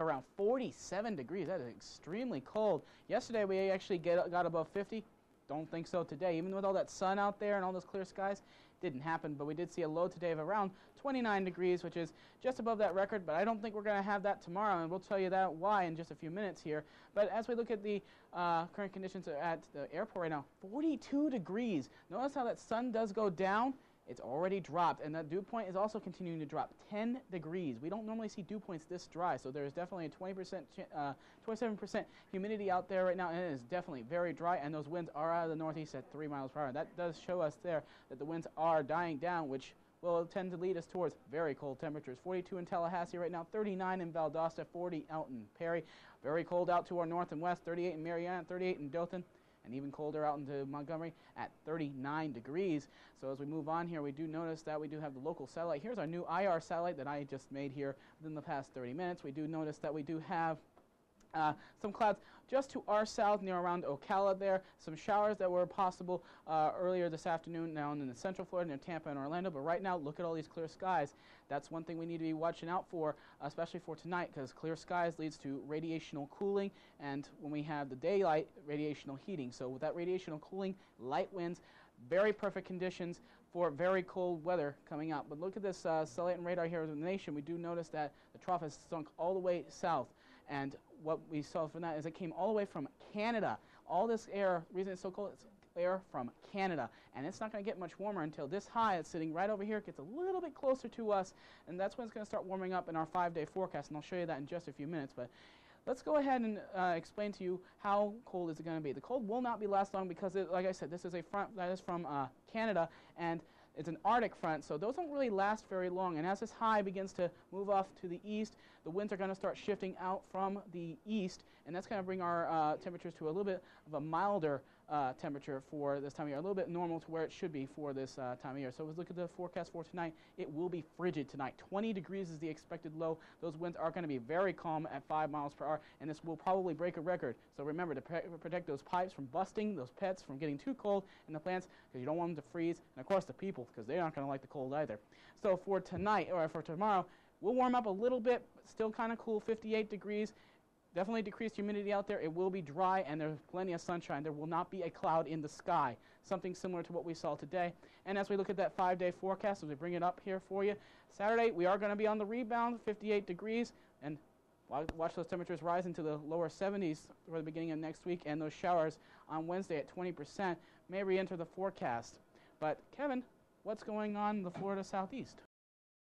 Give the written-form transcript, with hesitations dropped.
Around 47 degrees. That is extremely cold. Yesterday we actually got above 50. Don't think so today. Even with all that sun out there and all those clear skies, didn't happen. But we did see a low today of around 29 degrees, which is just above that record. But I don't think we're going to have that tomorrow, and we'll tell you that why in just a few minutes here. But as we look at the current conditions at the airport right now, 42 degrees. Notice how that sun does go down. It's already dropped, and that dew point is also continuing to drop 10 degrees. We don't normally see dew points this dry, so there's definitely a 27% humidity out there right now, and it is definitely very dry, and those winds are out of the northeast at 3 miles per hour. That does show us there that the winds are dying down, which will tend to lead us towards very cold temperatures. 42 in Tallahassee right now, 39 in Valdosta, 40 out in Perry. Very cold out to our north and west, 38 in Marianna, 38 in Dothan. And even colder out into Montgomery at 39 degrees. So as we move on here, we do notice that we do have the local satellite. Here's our new IR satellite that I just made here within the past 30 minutes. We do notice that we do have some clouds just to our south near around Ocala there. Some showers that were possible earlier this afternoon down in the central Florida near Tampa and Orlando. But right now, look at all these clear skies. That's one thing we need to be watching out for, especially for tonight, because clear skies leads to radiational cooling. And when we have the daylight, radiational heating. So with that radiational cooling, light winds, very perfect conditions for very cold weather coming out. But look at this satellite and radar here of the nation. We do notice that the trough has sunk all the way south. And what we saw from that is it came all the way from Canada. All this air, the reason it's so cold, it's air from Canada. And it's not going to get much warmer until this high that's sitting right over here gets a little bit closer to us. And that's when it's going to start warming up in our 5-day forecast. And I'll show you that in just a few minutes. But let's go ahead and explain to you how cold is it going to be. The cold will not be last long because, like I said, this is a front that is from Canada, and it's an Arctic front, so those don't really last very long. And as this high begins to move off to the east, the winds are going to start shifting out from the east, and that's going to bring our temperatures to a little bit of a milder temperature for this time of year, a little bit normal to where it should be for this time of year. So let's look at the forecast for tonight. It will be frigid tonight. 20 degrees is the expected low. Those winds are going to be very calm at 5 miles per hour, and this will probably break a record. So remember to protect those pipes from busting, those pets from getting too cold, and the plants because you don't want them to freeze, and of course the people because they're not going to like the cold either. So for tonight, or for tomorrow, we'll warm up a little bit, still kind of cool, 58 degrees. Definitely decreased humidity out there. It will be dry, and there's plenty of sunshine. There will not be a cloud in the sky, something similar to what we saw today. And as we look at that 5-day forecast, as we bring it up here for you, Saturday we are going to be on the rebound, 58 degrees, and watch those temperatures rise into the lower 70s for the beginning of next week, and those showers on Wednesday at 20% may re-enter the forecast. But Kevin, what's going on in the Florida Southeast?